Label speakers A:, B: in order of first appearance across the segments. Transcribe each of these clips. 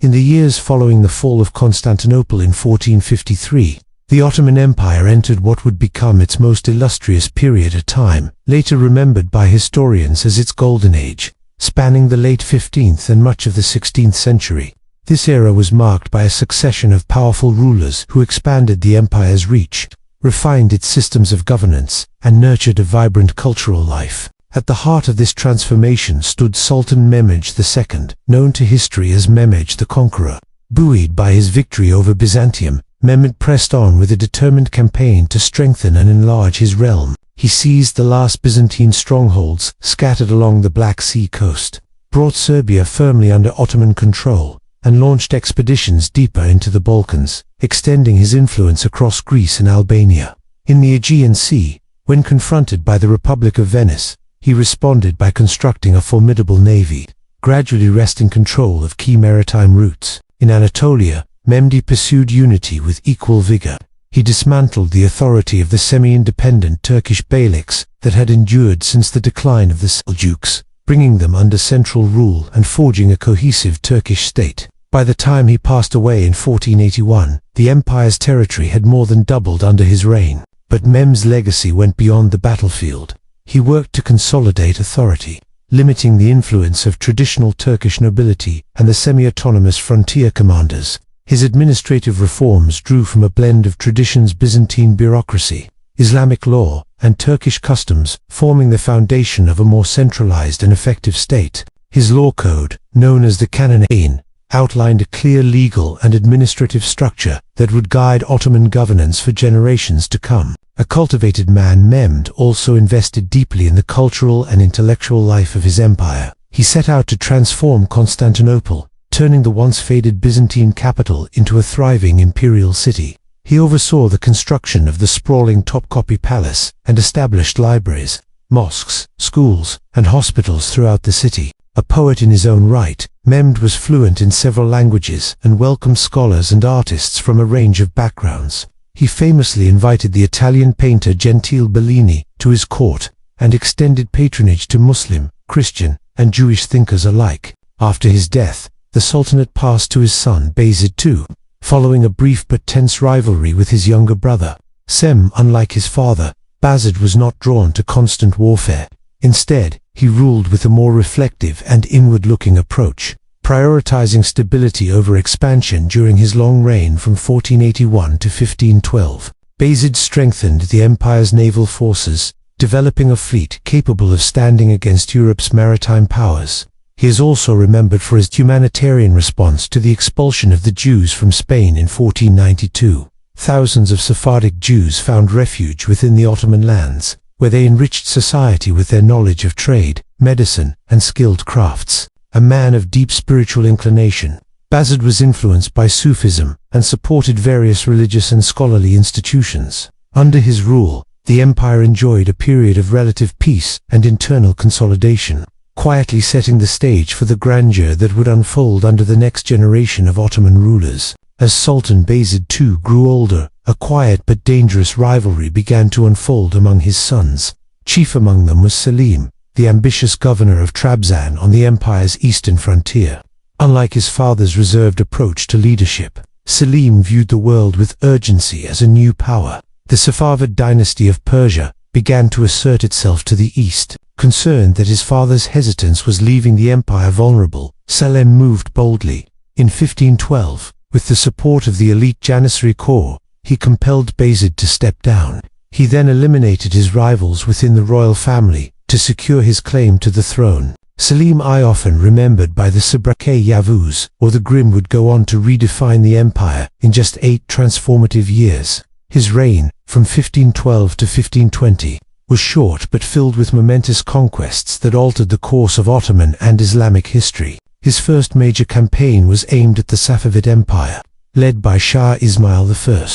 A: In the years following the fall of Constantinople in 1453, the Ottoman Empire entered what would become its most illustrious period of time, later remembered by historians as its Golden Age, spanning the late 15th and much of the 16th century. This era was marked by a succession of powerful rulers who expanded the empire's reach, refined its systems of governance, and nurtured a vibrant cultural life. At the heart of this transformation stood Sultan Mehmed II, known to history as Mehmed the Conqueror. Buoyed by his victory over Byzantium, Mehmed pressed on with a determined campaign to strengthen and enlarge his realm. He seized the last Byzantine strongholds scattered along the Black Sea coast, brought Serbia firmly under Ottoman control, and launched expeditions deeper into the Balkans, extending his influence across Greece and Albania. In the Aegean Sea, when confronted by the Republic of Venice, he responded by constructing a formidable navy, gradually wresting control of key maritime routes. In Anatolia, Mehmed pursued unity with equal vigor. He dismantled the authority of the semi-independent Turkish beyliks that had endured since the decline of the Seljuks, bringing them under central rule and forging a cohesive Turkish state. By the time he passed away in 1481, the empire's territory had more than doubled under his reign. But Mehmed's legacy went beyond the battlefield. He worked to consolidate authority, limiting the influence of traditional Turkish nobility and the semi-autonomous frontier commanders. His administrative reforms drew from a blend of traditions: Byzantine bureaucracy, Islamic law, and Turkish customs, forming the foundation of a more centralized and effective state. His law code, known as the Canon, outlined a clear legal and administrative structure that would guide Ottoman governance for generations to come. A cultivated man, Mehmed also invested deeply in the cultural and intellectual life of his empire. He set out to transform Constantinople, turning the once faded Byzantine capital into a thriving imperial city. He oversaw the construction of the sprawling Topkapi Palace and established libraries, mosques, schools, and hospitals throughout the city. A poet in his own right, Mehmed was fluent in several languages and welcomed scholars and artists from a range of backgrounds. He famously invited the Italian painter Gentile Bellini to his court and extended patronage to Muslim, Christian, and Jewish thinkers alike. After his death, the Sultanate passed to his son Bayezid II, following a brief but tense rivalry with his younger brother. Selim, unlike his father, Bayezid was not drawn to constant warfare. Instead, he ruled with a more reflective and inward-looking approach, prioritizing stability over expansion during his long reign from 1481 to 1512. Bayezid strengthened the empire's naval forces, developing a fleet capable of standing against Europe's maritime powers. He is also remembered for his humanitarian response to the expulsion of the Jews from Spain in 1492. Thousands of Sephardic Jews found refuge within the Ottoman lands, where they enriched society with their knowledge of trade, medicine, and skilled crafts. A man of deep spiritual inclination, Bayezid was influenced by Sufism and supported various religious and scholarly institutions. Under his rule, the empire enjoyed a period of relative peace and internal consolidation, quietly setting the stage for the grandeur that would unfold under the next generation of Ottoman rulers. As Sultan Bayezid II grew older, a quiet but dangerous rivalry began to unfold among his sons. Chief among them was Selim, the ambitious governor of Trabzon on the empire's eastern frontier. Unlike his father's reserved approach to leadership, Selim viewed the world with urgency as a new power. The Safavid dynasty of Persia began to assert itself to the east. Concerned that his father's hesitance was leaving the empire vulnerable, Selim moved boldly. In 1512, with the support of the elite Janissary Corps, he compelled Bayezid to step down. He then eliminated his rivals within the royal family to secure his claim to the throne. Selim I, often remembered by the Sobriquet Yavuz, or the Grim, would go on to redefine the empire in just 8 transformative years. His reign, from 1512 to 1520, was short but filled with momentous conquests that altered the course of Ottoman and Islamic history. His first major campaign was aimed at the Safavid Empire, led by Shah Ismail I,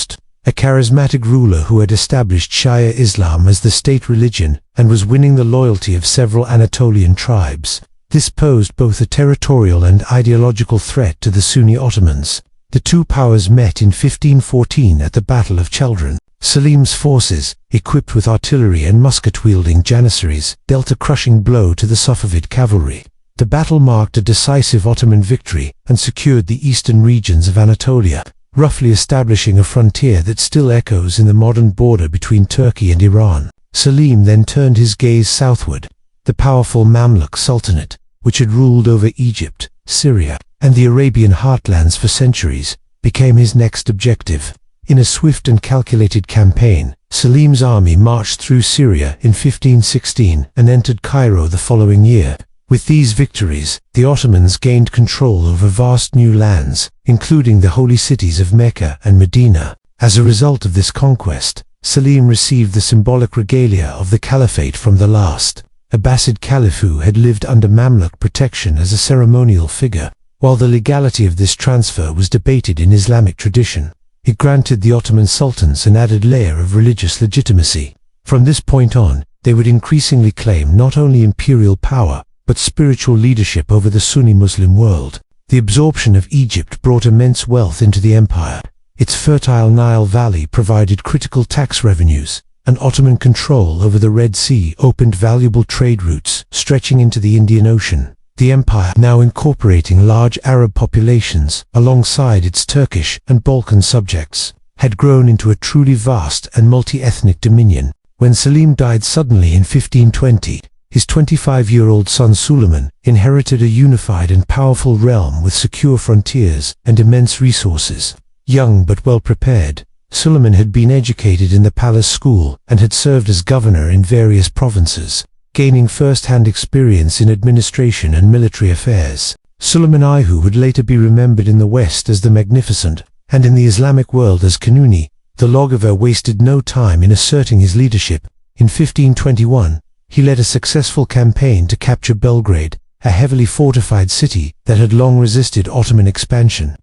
A: a charismatic ruler who had established Shia Islam as the state religion and was winning the loyalty of several Anatolian tribes. This posed both a territorial and ideological threat to the Sunni Ottomans. The two powers met in 1514 at the Battle of Chaldiran. Selim's forces, equipped with artillery and musket-wielding janissaries, dealt a crushing blow to the Safavid cavalry. The battle marked a decisive Ottoman victory and secured the eastern regions of Anatolia, roughly establishing a frontier that still echoes in the modern border between Turkey and Iran. Selim then turned his gaze southward. The powerful Mamluk Sultanate, which had ruled over Egypt, Syria, and the Arabian heartlands for centuries, became his next objective. In a swift and calculated campaign, Selim's army marched through Syria in 1516 and entered Cairo the following year. With these victories, the Ottomans gained control over vast new lands, including the holy cities of Mecca and Medina. As a result of this conquest, Selim received the symbolic regalia of the caliphate from the last Abbasid caliph who had lived under Mamluk protection as a ceremonial figure. While the legality of this transfer was debated in Islamic tradition, it granted the Ottoman sultans an added layer of religious legitimacy. From this point on, they would increasingly claim not only imperial power, but spiritual leadership over the Sunni Muslim world. The absorption of Egypt brought immense wealth into the empire. Its fertile Nile Valley provided critical tax revenues, and Ottoman control over the Red Sea opened valuable trade routes stretching into the Indian Ocean. The empire, now incorporating large Arab populations alongside its Turkish and Balkan subjects, had grown into a truly vast and multi-ethnic dominion. When Selim died suddenly in 1520, his 25-year-old son Suleiman inherited a unified and powerful realm with secure frontiers and immense resources. Young but well prepared, Suleiman had been educated in the palace school and had served as governor in various provinces, gaining first-hand experience in administration and military affairs. Suleiman I, who would later be remembered in the West as the Magnificent and in the Islamic world as Kanuni, the lawgiver, wasted no time in asserting his leadership. In 1521, he led a successful campaign to capture Belgrade, a heavily fortified city that had long resisted Ottoman expansion.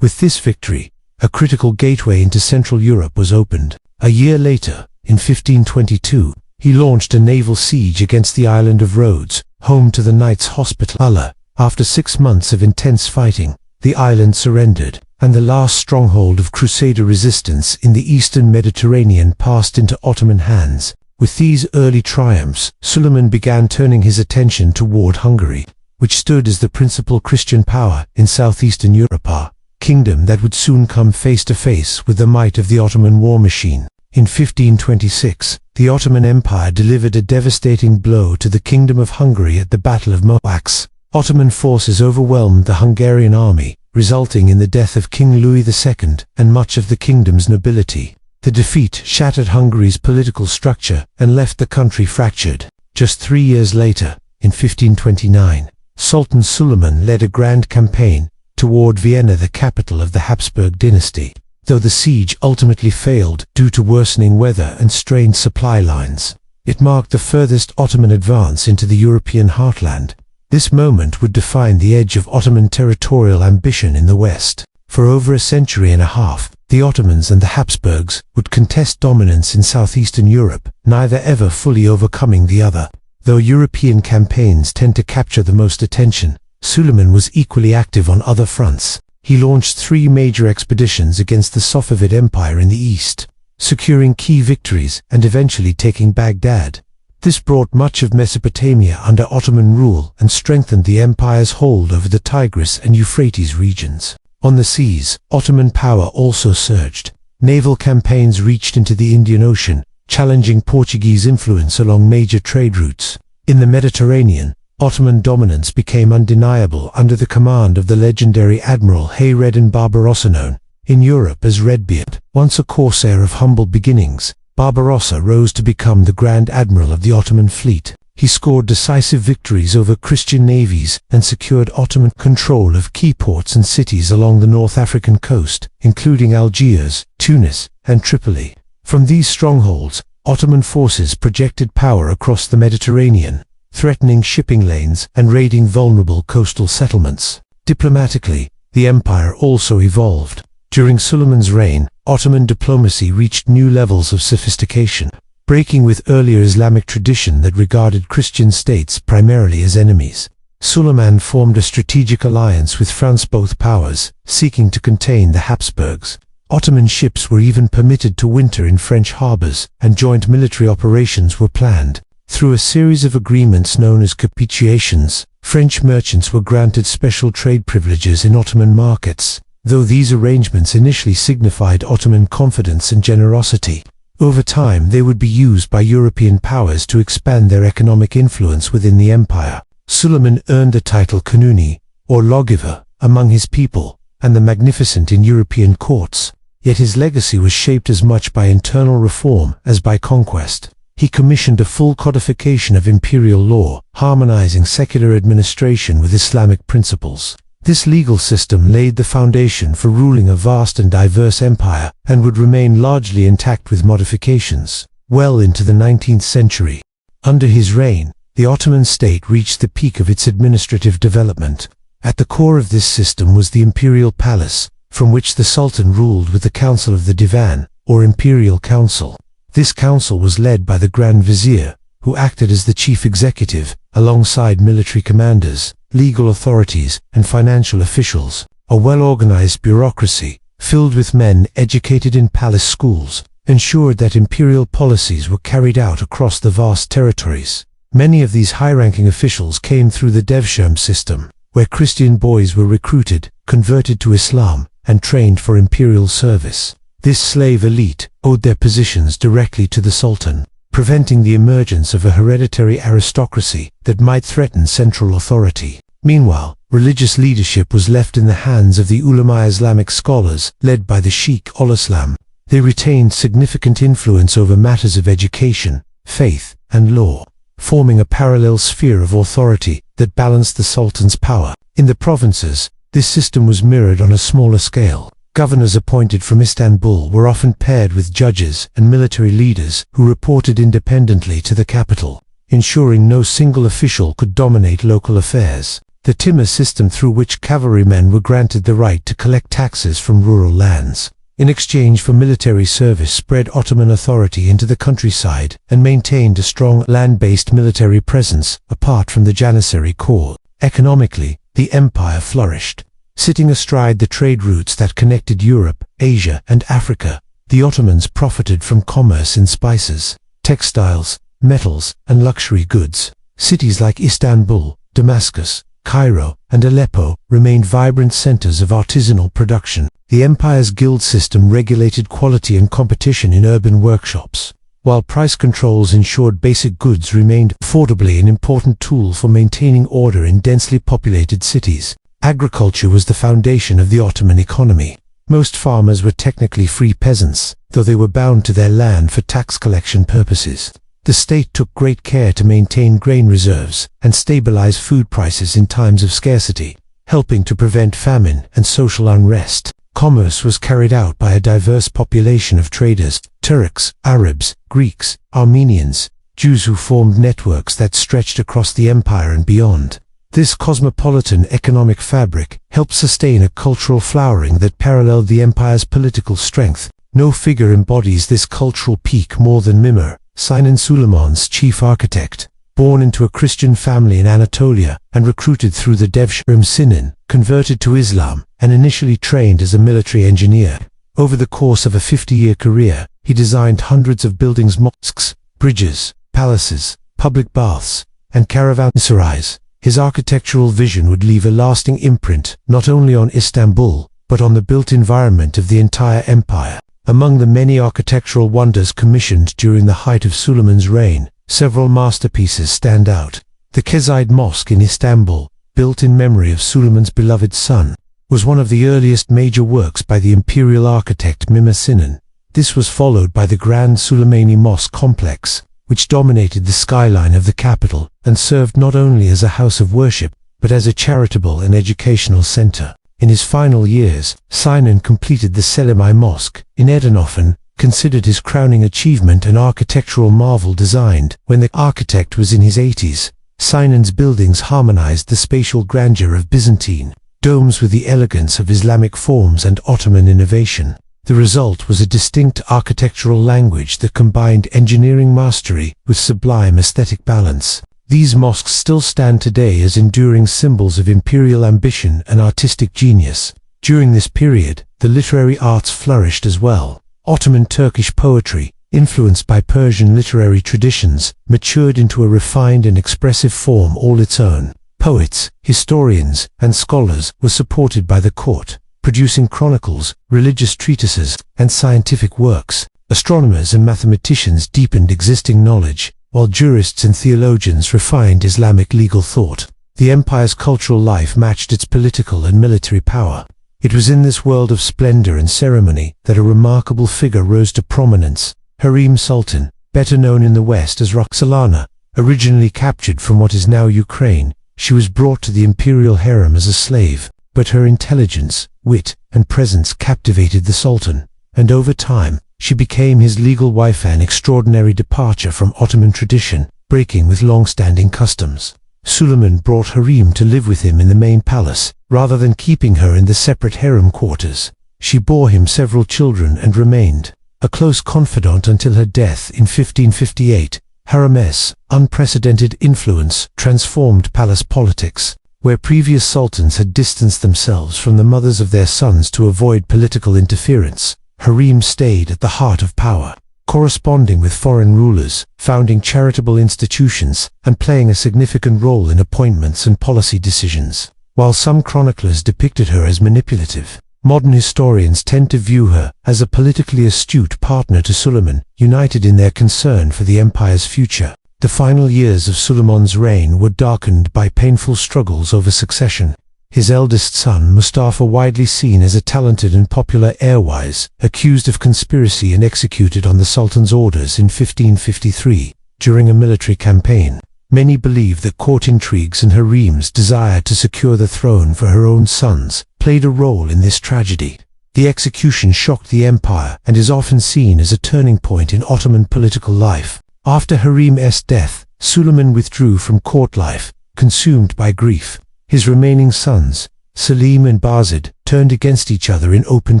A: With this victory, a critical gateway into Central Europe was opened. A year later, in 1522, he launched a naval siege against the island of Rhodes, home to the Knights Hospitaller. After 6 months of intense fighting, the island surrendered, and the last stronghold of Crusader resistance in the eastern Mediterranean passed into Ottoman hands. With these early triumphs, Suleiman began turning his attention toward Hungary, which stood as the principal Christian power in southeastern Europe, a kingdom that would soon come face to face with the might of the Ottoman war machine. In 1526, the Ottoman Empire delivered a devastating blow to the Kingdom of Hungary at the Battle of Mohács. Ottoman forces overwhelmed the Hungarian army, resulting in the death of King Louis II and much of the kingdom's nobility. The defeat shattered Hungary's political structure and left the country fractured. Just 3 years later, in 1529, Sultan Suleiman led a grand campaign toward Vienna, the capital of the Habsburg dynasty. Though the siege ultimately failed due to worsening weather and strained supply lines, it marked the furthest Ottoman advance into the European heartland. This moment would define the edge of Ottoman territorial ambition in the West. For over a century and a half, the Ottomans and the Habsburgs would contest dominance in southeastern Europe, neither ever fully overcoming the other. Though European campaigns tend to capture the most attention, Suleiman was equally active on other fronts. He launched 3 major expeditions against the Safavid Empire in the east, securing key victories and eventually taking Baghdad. This brought much of Mesopotamia under Ottoman rule and strengthened the empire's hold over the Tigris and Euphrates regions. On the seas, Ottoman power also surged. Naval campaigns reached into the Indian Ocean, challenging Portuguese influence along major trade routes. In the Mediterranean, Ottoman dominance became undeniable under the command of the legendary Admiral Hayreddin Barbarossa, known in Europe as Redbeard. Once a corsair of humble beginnings, Barbarossa rose to become the Grand Admiral of the Ottoman fleet. He scored decisive victories over Christian navies and secured Ottoman control of key ports and cities along the North African coast, including Algiers, Tunis, and Tripoli. From these strongholds, Ottoman forces projected power across the Mediterranean, threatening shipping lanes and raiding vulnerable coastal settlements. Diplomatically, the empire also evolved. During Suleiman's reign, Ottoman diplomacy reached new levels of sophistication, breaking with earlier Islamic tradition that regarded Christian states primarily as enemies. Suleiman formed a strategic alliance with France, both powers seeking to contain the Habsburgs. Ottoman ships were even permitted to winter in French harbors, and joint military operations were planned. Through a series of agreements known as capitulations, French merchants were granted special trade privileges in Ottoman markets, though these arrangements initially signified Ottoman confidence and generosity. Over time they would be used by European powers to expand their economic influence within the empire. Suleiman earned the title Kanuni, or lawgiver, among his people, and the Magnificent in European courts, yet his legacy was shaped as much by internal reform as by conquest. He commissioned a full codification of imperial law, harmonizing secular administration with Islamic principles. This legal system laid the foundation for ruling a vast and diverse empire, and would remain largely intact with modifications well into the 19th century. Under his reign, the Ottoman state reached the peak of its administrative development. At the core of this system was the imperial palace, from which the Sultan ruled with the Council of the Divan, or Imperial Council. This council was led by the Grand Vizier, who acted as the chief executive, alongside military commanders, legal authorities, and financial officials. A well-organized bureaucracy, filled with men educated in palace schools, ensured that imperial policies were carried out across the vast territories. Many of these high-ranking officials came through the devshirme system, where Christian boys were recruited, converted to Islam, and trained for imperial service. This slave elite owed their positions directly to the Sultan, preventing the emergence of a hereditary aristocracy that might threaten central authority. Meanwhile, religious leadership was left in the hands of the ulama Islamic scholars, led by the Sheikh al-Islam. They retained significant influence over matters of education, faith, and law, forming a parallel sphere of authority that balanced the Sultan's power. In the provinces, this system was mirrored on a smaller scale. Governors appointed from Istanbul were often paired with judges and military leaders who reported independently to the capital, ensuring no single official could dominate local affairs. The timur system, through which cavalrymen were granted the right to collect taxes from rural lands, in exchange for military service, spread Ottoman authority into the countryside and maintained a strong land-based military presence apart from the Janissary corps. Economically, the empire flourished. Sitting astride the trade routes that connected Europe, Asia, and Africa, the Ottomans profited from commerce in spices, textiles, metals, and luxury goods. Cities like Istanbul, Damascus, Cairo, and Aleppo remained vibrant centers of artisanal production. The empire's guild system regulated quality and competition in urban workshops, while price controls ensured basic goods remained affordably, an important tool for maintaining order in densely populated cities. Agriculture was the foundation of the Ottoman economy. Most farmers were technically free peasants, though they were bound to their land for tax collection purposes. The state took great care to maintain grain reserves and stabilize food prices in times of scarcity, helping to prevent famine and social unrest. Commerce was carried out by a diverse population of traders, Turks, Arabs, Greeks, Armenians, Jews, who formed networks that stretched across the empire and beyond. This cosmopolitan economic fabric helped sustain a cultural flowering that paralleled the empire's political strength. No figure embodies this cultural peak more than Mimar, Sinan Suleiman's chief architect. Born into a Christian family in Anatolia and recruited through the devshirme, Sinan converted to Islam and initially trained as a military engineer. Over the course of a 50-year career, he designed hundreds of buildings, mosques, bridges, palaces, public baths, and caravanserais. His architectural vision would leave a lasting imprint not only on Istanbul, but on the built environment of the entire empire. Among the many architectural wonders commissioned during the height of Suleiman's reign, several masterpieces stand out. The Bayezid Mosque in Istanbul, built in memory of Suleiman's beloved son, was one of the earliest major works by the imperial architect Mimar Sinan. This was followed by the Grand Suleimani Mosque complex, which dominated the skyline of the capital and served not only as a house of worship, but as a charitable and educational center. In his final years, Sinan completed the Selim Mosque in Edirne, considered his crowning achievement, an architectural marvel designed when the architect was in his 80s. Sinan's buildings harmonized the spatial grandeur of Byzantine domes with the elegance of Islamic forms and Ottoman innovation. The result was a distinct architectural language that combined engineering mastery with sublime aesthetic balance. These mosques still stand today as enduring symbols of imperial ambition and artistic genius. During this period, the literary arts flourished as well. Ottoman Turkish poetry, influenced by Persian literary traditions, matured into a refined and expressive form all its own. Poets, historians, and scholars were supported by the court, producing chronicles, religious treatises, and scientific works. Astronomers and mathematicians deepened existing knowledge, while jurists and theologians refined Islamic legal thought. The empire's cultural life matched its political and military power. It was in this world of splendor and ceremony that a remarkable figure rose to prominence. Hürrem Sultan, better known in the West as Roxolana, originally captured from what is now Ukraine, she was brought to the imperial harem as a slave, but her intelligence, wit, and presence captivated the Sultan, and over time, she became his legal wife, an extraordinary departure from Ottoman tradition, breaking with long-standing customs. Suleiman brought Hürrem to live with him in the main palace, rather than keeping her in the separate harem quarters. She bore him several children and remained a close confidant until her death in 1558. Hürrem's unprecedented influence transformed palace politics. Where previous sultans had distanced themselves from the mothers of their sons to avoid political interference, Hürrem stayed at the heart of power, corresponding with foreign rulers, founding charitable institutions, and playing a significant role in appointments and policy decisions. While some chroniclers depicted her as manipulative, modern historians tend to view her as a politically astute partner to Suleiman, united in their concern for the empire's future. The final years of Suleiman's reign were darkened by painful struggles over succession. His eldest son, Mustafa, widely seen as a talented and popular heir, was accused of conspiracy and executed on the Sultan's orders in 1553, during a military campaign. Many believe that court intrigues and Hürrem's desire to secure the throne for her own sons played a role in this tragedy. The execution shocked the empire and is often seen as a turning point in Ottoman political life. After Hürrem's death, Suleiman withdrew from court life, consumed by grief. His remaining sons, Selim and Bayezid, turned against each other in open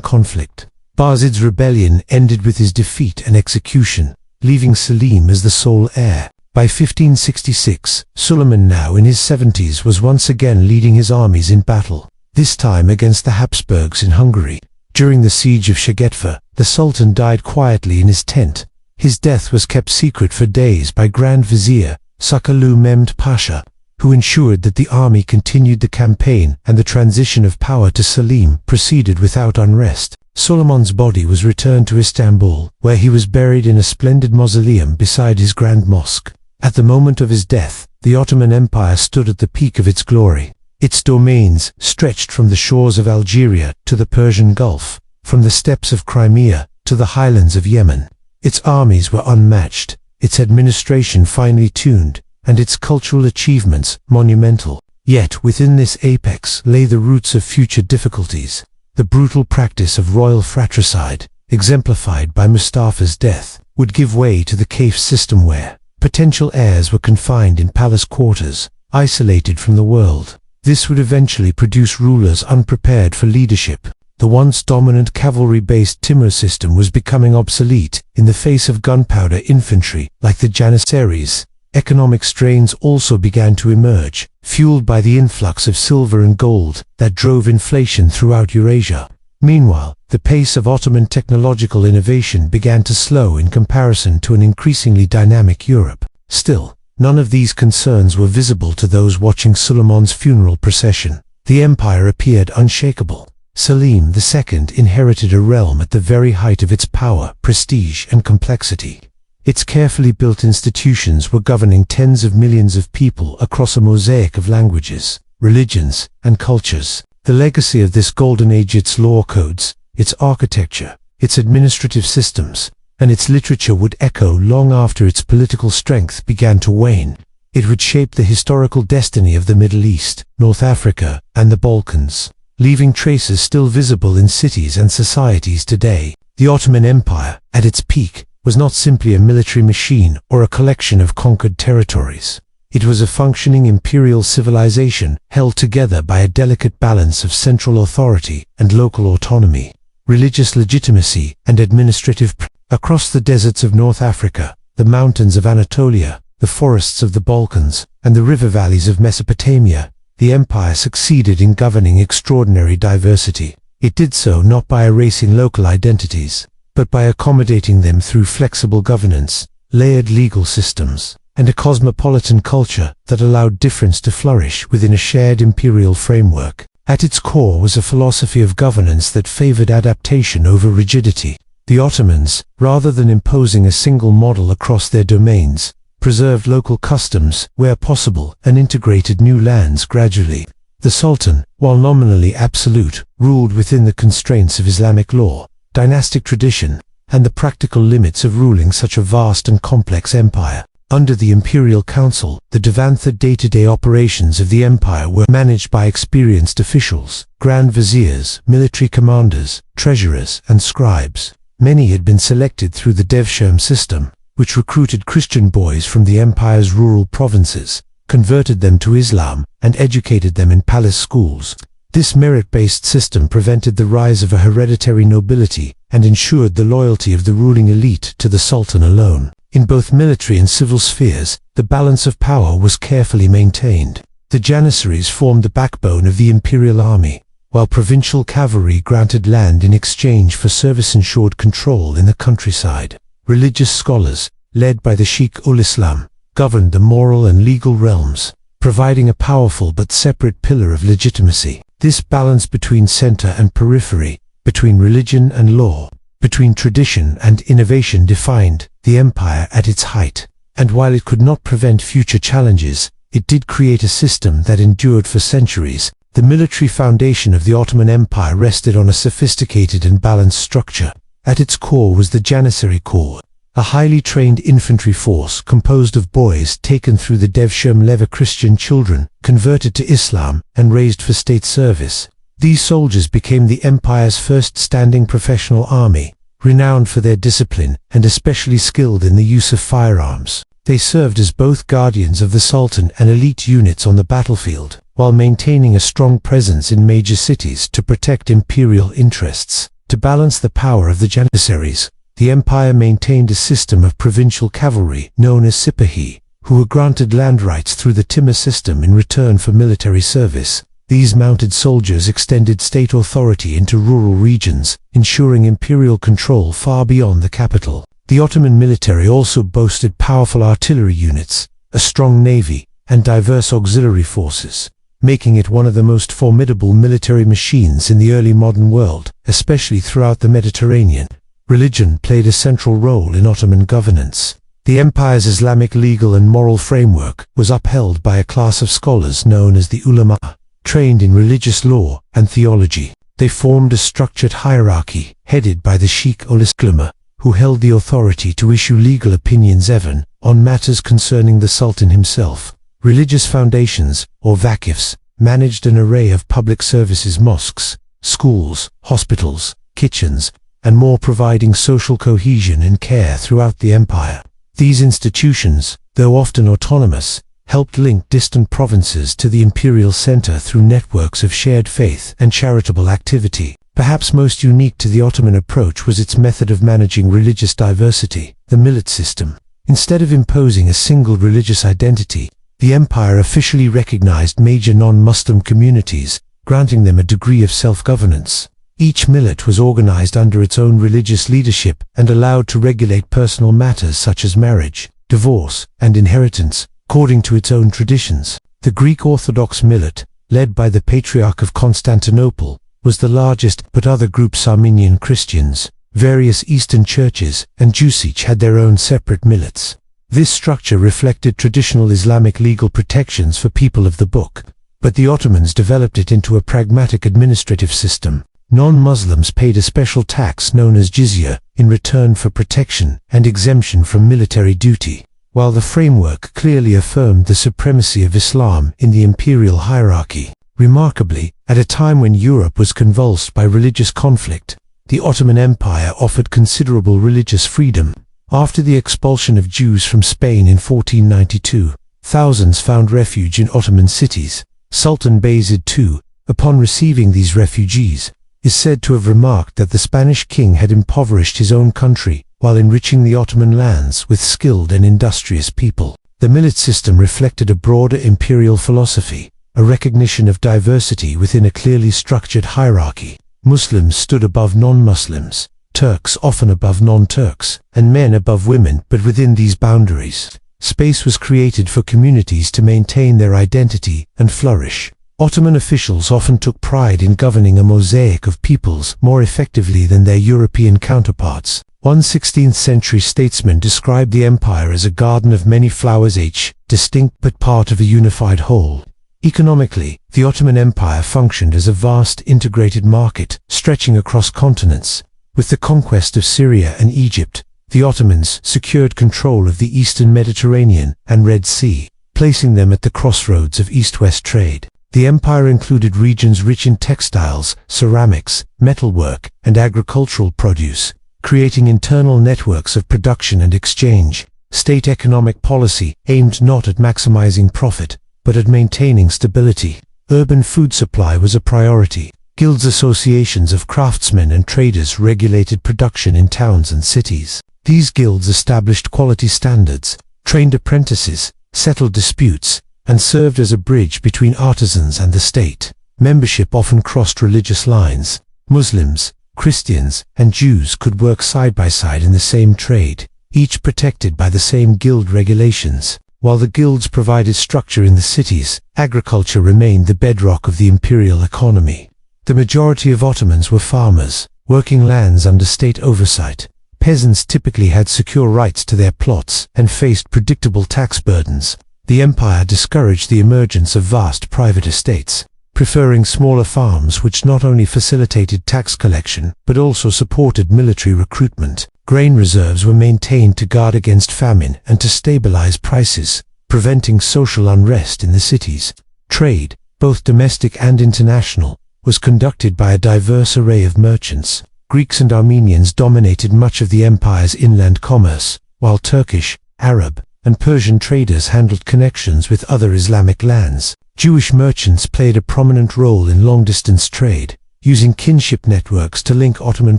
A: conflict. Bayezid's rebellion ended with his defeat and execution, leaving Selim as the sole heir. By 1566, Suleiman, now in his 70s, was once again leading his armies in battle, this time against the Habsburgs in Hungary. During the siege of Szeged, the Sultan died quietly in his tent. His death was kept secret for days by Grand Vizier Sukalu Mehmed Pasha, who ensured that the army continued the campaign and the transition of power to Selim proceeded without unrest. Suleiman's body was returned to Istanbul, where he was buried in a splendid mausoleum beside his grand mosque. At the moment of his death, the Ottoman Empire stood at the peak of its glory. Its domains stretched from the shores of Algeria to the Persian Gulf, from the steppes of Crimea to the highlands of Yemen. Its armies were unmatched, its administration finely tuned, and its cultural achievements monumental. Yet within this apex lay the roots of future difficulties. The brutal practice of royal fratricide, exemplified by Mustafa's death, would give way to the caste system where potential heirs were confined in palace quarters, isolated from the world. This would eventually produce rulers unprepared for leadership. The once dominant cavalry-based Timur system was becoming obsolete in the face of gunpowder infantry like the Janissaries. Economic strains also began to emerge, fueled by the influx of silver and gold that drove inflation throughout Eurasia. Meanwhile, the pace of Ottoman technological innovation began to slow in comparison to an increasingly dynamic Europe. Still, none of these concerns were visible to those watching Suleiman's funeral procession. The empire appeared unshakable. Selim II inherited a realm at the very height of its power, prestige, and complexity. Its carefully built institutions were governing tens of millions of people across a mosaic of languages, religions, and cultures. The legacy of this golden age, its law codes, its architecture, its administrative systems, and its literature would echo long after its political strength began to wane. It would shape the historical destiny of the Middle East, North Africa, and the Balkans, leaving traces still visible in cities and societies today. The Ottoman Empire, at its peak, was not simply a military machine or a collection of conquered territories. It was a functioning imperial civilization held together by a delicate balance of central authority and local autonomy, religious legitimacy and administrative across the deserts of North Africa, the mountains of Anatolia, the forests of the Balkans, and the river valleys of Mesopotamia. The empire succeeded in governing extraordinary diversity. It did so not by erasing local identities, but by accommodating them through flexible governance, layered legal systems, and a cosmopolitan culture that allowed difference to flourish within a shared imperial framework. At its core was a philosophy of governance that favored adaptation over rigidity. The Ottomans, rather than imposing a single model across their domains, preserved local customs where possible and integrated new lands gradually. The Sultan, while nominally absolute, ruled within the constraints of Islamic law, dynastic tradition, and the practical limits of ruling such a vast and complex empire. Under the Imperial Council, the day-to-day operations of the empire were managed by experienced officials, grand viziers, military commanders, treasurers, and scribes. Many had been selected through the devshirme system, which recruited Christian boys from the empire's rural provinces, converted them to Islam, and educated them in palace schools. This merit-based system prevented the rise of a hereditary nobility and ensured the loyalty of the ruling elite to the Sultan alone. In both military and civil spheres, the balance of power was carefully maintained. The Janissaries formed the backbone of the imperial army, while provincial cavalry granted land in exchange for service-ensured control in the countryside. Religious scholars, led by the Sheikh-ul-Islam, governed the moral and legal realms, providing a powerful but separate pillar of legitimacy. This balance between center and periphery, between religion and law, between tradition and innovation defined the empire at its height. And while it could not prevent future challenges, it did create a system that endured for centuries. The military foundation of the Ottoman Empire rested on a sophisticated and balanced structure. At its core was the Janissary Corps, a highly trained infantry force composed of boys taken through the devshirme lever, Christian children, converted to Islam, and raised for state service. These soldiers became the empire's first standing professional army, renowned for their discipline and especially skilled in the use of firearms. They served as both guardians of the Sultan and elite units on the battlefield, while maintaining a strong presence in major cities to protect imperial interests. To balance the power of the Janissaries, the empire maintained a system of provincial cavalry known as Sipahi, who were granted land rights through the Timur system in return for military service. These mounted soldiers extended state authority into rural regions, ensuring imperial control far beyond the capital. The Ottoman military also boasted powerful artillery units, a strong navy, and diverse auxiliary forces, making it one of the most formidable military machines in the early modern world, especially throughout the Mediterranean. Religion played a central role in Ottoman governance. The empire's Islamic legal and moral framework was upheld by a class of scholars known as the ulama, trained in religious law and theology. They formed a structured hierarchy, headed by the Sheikh-ul-Islam, who held the authority to issue legal opinions even on matters concerning the Sultan himself. Religious foundations, or vakifs, managed an array of public services, mosques, schools, hospitals, kitchens, and more, providing social cohesion and care throughout the empire. These institutions, though often autonomous, helped link distant provinces to the imperial center through networks of shared faith and charitable activity. Perhaps most unique to the Ottoman approach was its method of managing religious diversity, the millet system. Instead of imposing a single religious identity, the empire officially recognized major non-Muslim communities, granting them a degree of self-governance. Each millet was organized under its own religious leadership and allowed to regulate personal matters such as marriage, divorce, and inheritance, according to its own traditions. The Greek Orthodox millet, led by the Patriarch of Constantinople, was the largest, but other groups, Armenian Christians, various Eastern churches, and Jusich had their own separate millets. This structure reflected traditional Islamic legal protections for people of the book, but the Ottomans developed it into a pragmatic administrative system. Non-Muslims paid a special tax known as jizya in return for protection and exemption from military duty. While the framework clearly affirmed the supremacy of Islam in the imperial hierarchy. Remarkably, at a time when Europe was convulsed by religious conflict, the Ottoman Empire offered considerable religious freedom. After the expulsion of Jews from Spain in 1492, thousands found refuge in Ottoman cities. Sultan Bayezid II, upon receiving these refugees, is said to have remarked that the Spanish king had impoverished his own country while enriching the Ottoman lands with skilled and industrious people. The millet system reflected a broader imperial philosophy, a recognition of diversity within a clearly structured hierarchy. Muslims stood above non-Muslims, Turks often above non-Turks, and men above women, but within these boundaries, space was created for communities to maintain their identity and flourish. Ottoman officials often took pride in governing a mosaic of peoples more effectively than their European counterparts. One 16th-century statesman described the empire as a garden of many flowers, each distinct but part of a unified whole. Economically, the Ottoman Empire functioned as a vast integrated market stretching across continents. With the conquest of Syria and Egypt, the Ottomans secured control of the eastern Mediterranean and Red Sea, placing them at the crossroads of east-west trade. The empire included regions rich in textiles, ceramics, metalwork, and agricultural produce, creating internal networks of production and exchange. State economic policy aimed not at maximizing profit, but at maintaining stability. Urban food supply was a priority. Guilds, associations of craftsmen and traders regulated production in towns and cities. These guilds established quality standards, trained apprentices, settled disputes, and served as a bridge between artisans and the state. Membership often crossed religious lines. Muslims, Christians, and Jews could work side by side in the same trade, each protected by the same guild regulations. While the guilds provided structure in the cities, agriculture remained the bedrock of the imperial economy. The majority of Ottomans were farmers, working lands under state oversight. Peasants typically had secure rights to their plots and faced predictable tax burdens. The empire discouraged the emergence of vast private estates, preferring smaller farms which not only facilitated tax collection but also supported military recruitment. Grain reserves were maintained to guard against famine and to stabilize prices, preventing social unrest in the cities. Trade, both domestic and international, was conducted by a diverse array of merchants. Greeks and Armenians dominated much of the empire's inland commerce, while Turkish, Arab, and Persian traders handled connections with other Islamic lands. Jewish merchants played a prominent role in long-distance trade, using kinship networks to link Ottoman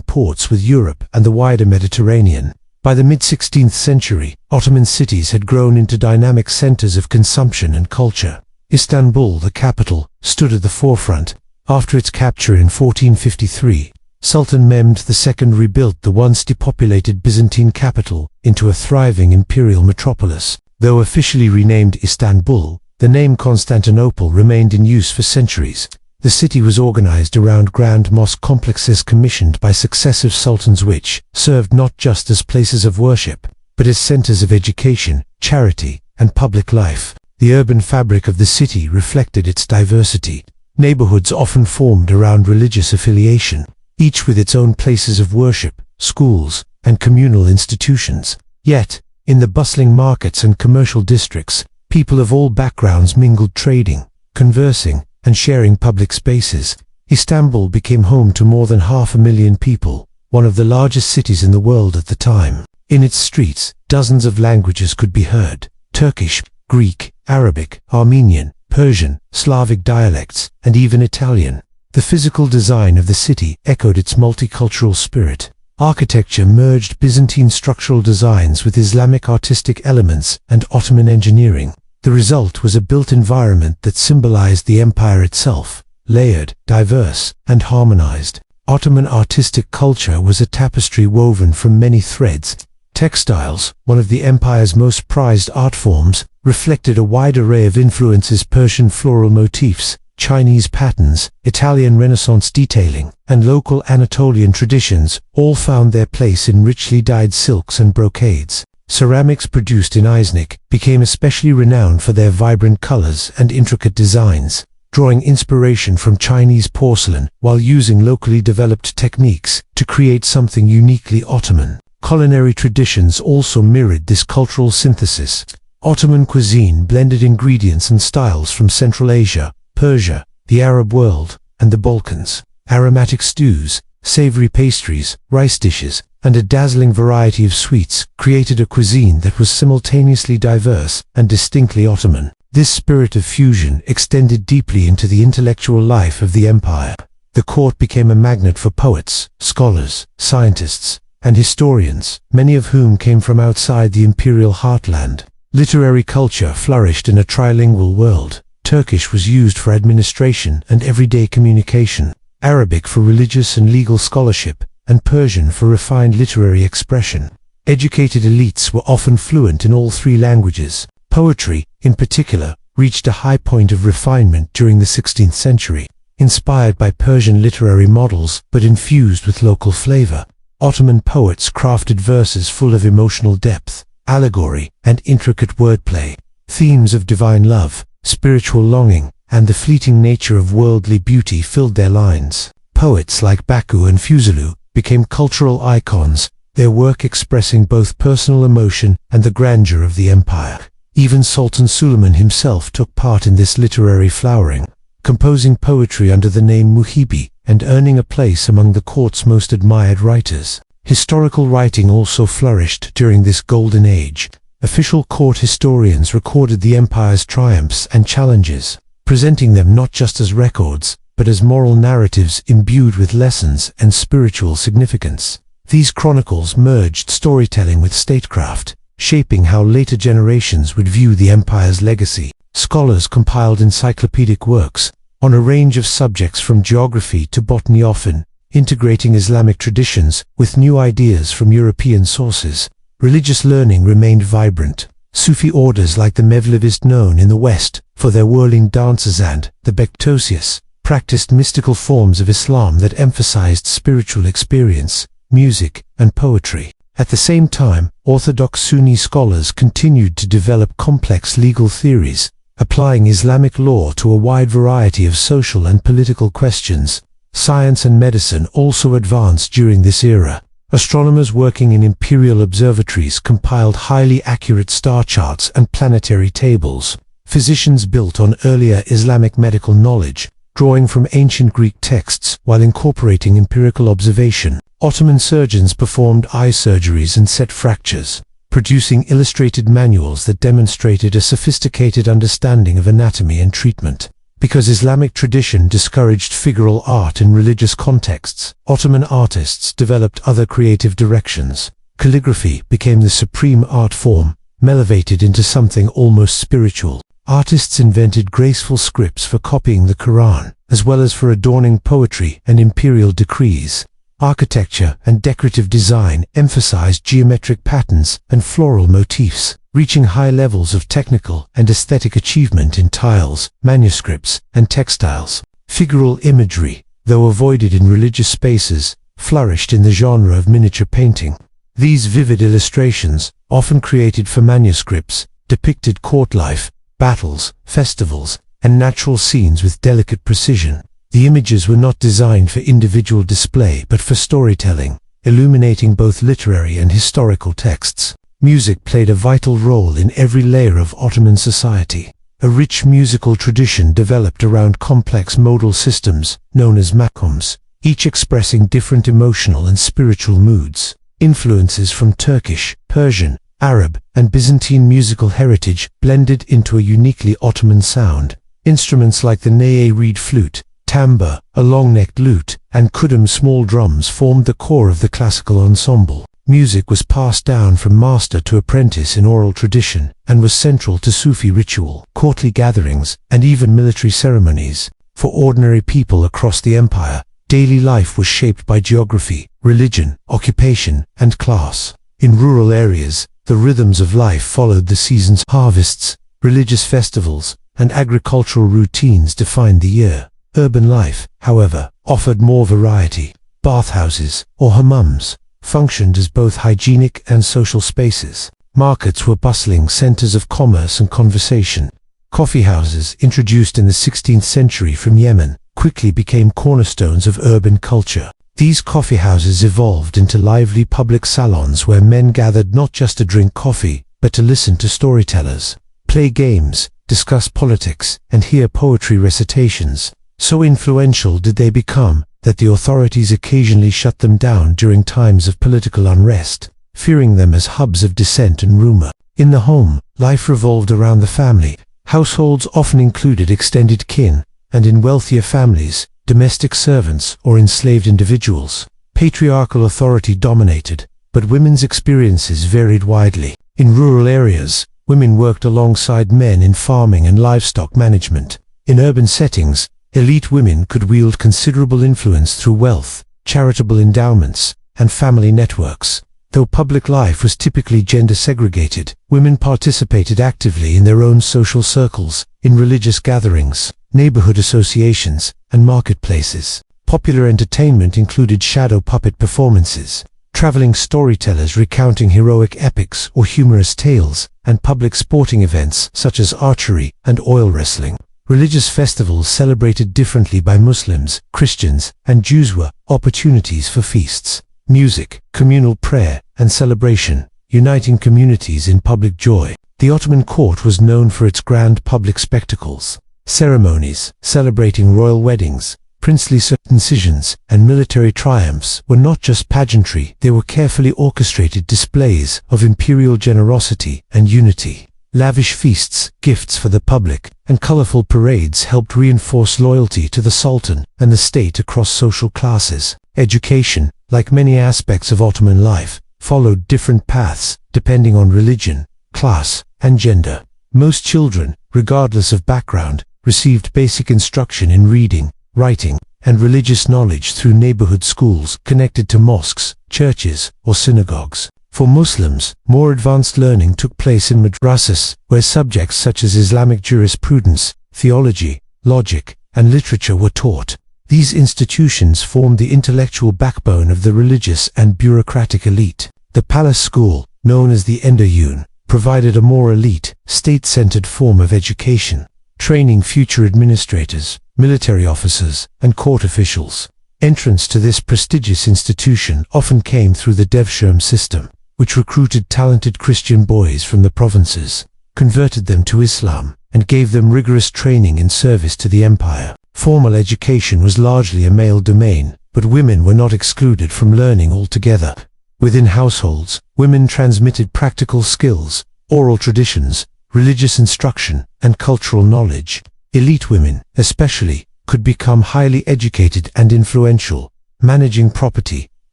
A: ports with Europe and the wider Mediterranean. By the mid-16th century, Ottoman cities had grown into dynamic centers of consumption and culture. Istanbul, the capital, stood at the forefront. After its capture in 1453, Sultan Mehmed II rebuilt the once depopulated Byzantine capital into a thriving imperial metropolis. Though officially renamed Istanbul, the name Constantinople remained in use for centuries. The city was organized around grand mosque complexes commissioned by successive sultans which served not just as places of worship, but as centers of education, charity, and public life. The urban fabric of the city reflected its diversity. Neighborhoods often formed around religious affiliation, each with its own places of worship, schools, and communal institutions. Yet, in the bustling markets and commercial districts, people of all backgrounds mingled, trading, conversing, and sharing public spaces. Istanbul became home to more than 500,000 people, one of the largest cities in the world at the time. In its streets, dozens of languages could be heard: Turkish, Greek, Arabic, Armenian, Persian, Slavic dialects, and even Italian. The physical design of the city echoed its multicultural spirit. Architecture merged Byzantine structural designs with Islamic artistic elements and Ottoman engineering. The result was a built environment that symbolized the empire itself, layered, diverse, and harmonized. Ottoman artistic culture was a tapestry woven from many threads. Textiles, one of the empire's most prized art forms, reflected a wide array of influences: Persian floral motifs, Chinese patterns, Italian Renaissance detailing, and local Anatolian traditions all found their place in richly dyed silks and brocades. Ceramics produced in Iznik became especially renowned for their vibrant colors and intricate designs, drawing inspiration from Chinese porcelain while using locally developed techniques to create something uniquely Ottoman. Culinary traditions also mirrored this cultural synthesis. Ottoman cuisine blended ingredients and styles from Central Asia, Persia, the Arab world, and the Balkans. Aromatic stews, savory pastries, rice dishes, and a dazzling variety of sweets created a cuisine that was simultaneously diverse and distinctly Ottoman. This spirit of fusion extended deeply into the intellectual life of the empire. The court became a magnet for poets, scholars, scientists, and historians, many of whom came from outside the imperial heartland. Literary culture flourished in a trilingual world. Turkish was used for administration and everyday communication, Arabic for religious and legal scholarship, and Persian for refined literary expression. Educated elites were often fluent in all three languages. Poetry, in particular, reached a high point of refinement during the 16th century, inspired by Persian literary models but infused with local flavor. Ottoman poets crafted verses full of emotional depth, allegory, and intricate wordplay. Themes of divine love, spiritual longing, and the fleeting nature of worldly beauty filled their lines. Poets like Baku and Fuzuli became cultural icons, their work expressing both personal emotion and the grandeur of the empire. Even Sultan Suleiman himself took part in this literary flowering, composing poetry under the name Muhibi and earning a place among the court's most admired writers. Historical writing also flourished during this golden age. Official court historians recorded the empire's triumphs and challenges, presenting them not just as records, but as moral narratives imbued with lessons and spiritual significance. These chronicles merged storytelling with statecraft, shaping how later generations would view the empire's legacy. Scholars compiled encyclopedic works on a range of subjects from geography to botany, often integrating Islamic traditions with new ideas from European sources. Religious learning remained vibrant. Sufi orders like the Mevlevists, known in the West for their whirling dances, and the Bektasis practiced mystical forms of Islam that emphasized spiritual experience, music, and poetry. At the same time, Orthodox Sunni scholars continued to develop complex legal theories, applying Islamic law to a wide variety of social and political questions. Science and medicine also advanced during this era. Astronomers working in imperial observatories compiled highly accurate star charts and planetary tables. Physicians built on earlier Islamic medical knowledge, drawing from ancient Greek texts while incorporating empirical observation. Ottoman surgeons performed eye surgeries and set fractures, producing illustrated manuals that demonstrated a sophisticated understanding of anatomy and treatment. Because Islamic tradition discouraged figural art in religious contexts, Ottoman artists developed other creative directions. Calligraphy became the supreme art form, elevated into something almost spiritual. Artists invented graceful scripts for copying the Quran, as well as for adorning poetry and imperial decrees. Architecture and decorative design emphasized geometric patterns and floral motifs, reaching high levels of technical and aesthetic achievement in tiles, manuscripts, and textiles. Figural imagery, though avoided in religious spaces, flourished in the genre of miniature painting. These vivid illustrations, often created for manuscripts, depicted court life, battles, festivals, and natural scenes with delicate precision. The images were not designed for individual display but for storytelling, illuminating both literary and historical texts. Music played a vital role in every layer of Ottoman society. A rich musical tradition developed around complex modal systems, known as makams, each expressing different emotional and spiritual moods. Influences from Turkish, Persian, Arab, and Byzantine musical heritage blended into a uniquely Ottoman sound. Instruments like the ney reed flute, tambur, a long-necked lute, and kudum small drums formed the core of the classical ensemble. Music was passed down from master to apprentice in oral tradition, and was central to Sufi ritual, courtly gatherings, and even military ceremonies. For ordinary people across the empire, daily life was shaped by geography, religion, occupation, and class. In rural areas, the rhythms of life followed the seasons. Harvests, religious festivals, and agricultural routines defined the year. Urban life, however, offered more variety. Bathhouses, or hammams, functioned as both hygienic and social spaces. Markets were bustling centers of commerce and conversation. Coffee houses, introduced in the 16th century from Yemen, quickly became cornerstones of urban culture. These coffee houses evolved into lively public salons where men gathered not just to drink coffee, but to listen to storytellers, play games, discuss politics, and hear poetry recitations. So influential did they become that the authorities occasionally shut them down during times of political unrest, fearing them as hubs of dissent and rumor. In the home, life revolved around the family. Households often included extended kin, and in wealthier families, domestic servants or enslaved individuals. Patriarchal authority dominated, but women's experiences varied widely. In rural areas, women worked alongside men in farming and livestock management. In urban settings, elite women could wield considerable influence through wealth, charitable endowments, and family networks. Though public life was typically gender segregated, women participated actively in their own social circles, in religious gatherings, neighborhood associations, and marketplaces. Popular entertainment included shadow puppet performances, traveling storytellers recounting heroic epics or humorous tales, and public sporting events such as archery and oil wrestling. Religious festivals celebrated differently by Muslims, Christians, and Jews were opportunities for feasts, music, communal prayer, and celebration, uniting communities in public joy. The Ottoman court was known for its grand public spectacles. Ceremonies celebrating royal weddings, princely circumcisions, and military triumphs were not just pageantry, they were carefully orchestrated displays of imperial generosity and unity. Lavish feasts, gifts for the public, and colorful parades helped reinforce loyalty to the Sultan and the state across social classes. Education, like many aspects of Ottoman life, followed different paths depending on religion, class, and gender. Most children, regardless of background, received basic instruction in reading, writing, and religious knowledge through neighborhood schools connected to mosques, churches, or synagogues. For Muslims, more advanced learning took place in madrasas, where subjects such as Islamic jurisprudence, theology, logic, and literature were taught. These institutions formed the intellectual backbone of the religious and bureaucratic elite. The palace school, known as the Enderun, provided a more elite, state-centered form of education, training future administrators, military officers, and court officials. Entrance to this prestigious institution often came through the devshirme system, which recruited talented Christian boys from the provinces, converted them to Islam, and gave them rigorous training in service to the empire. Formal education was largely a male domain, but women were not excluded from learning altogether. Within households, women transmitted practical skills, oral traditions, religious instruction, and cultural knowledge. Elite women, especially, could become highly educated and influential, managing property,